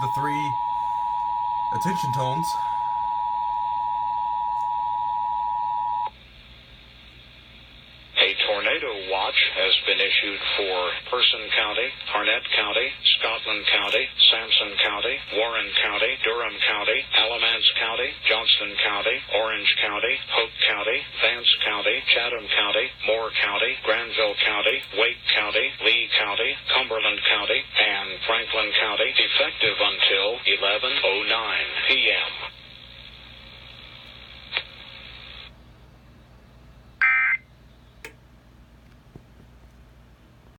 the three attention tones. A tornado watch has been issued for Person County, Harnett County, Scotland County, Sampson County, Warren County, Durham County, Alamance County, Johnston County, Orange County, Polk County, Vance County, Chatham County, Moore County, Granville County, Wake County, Lee County, Cumberland County, and Franklin County, effective until 11:09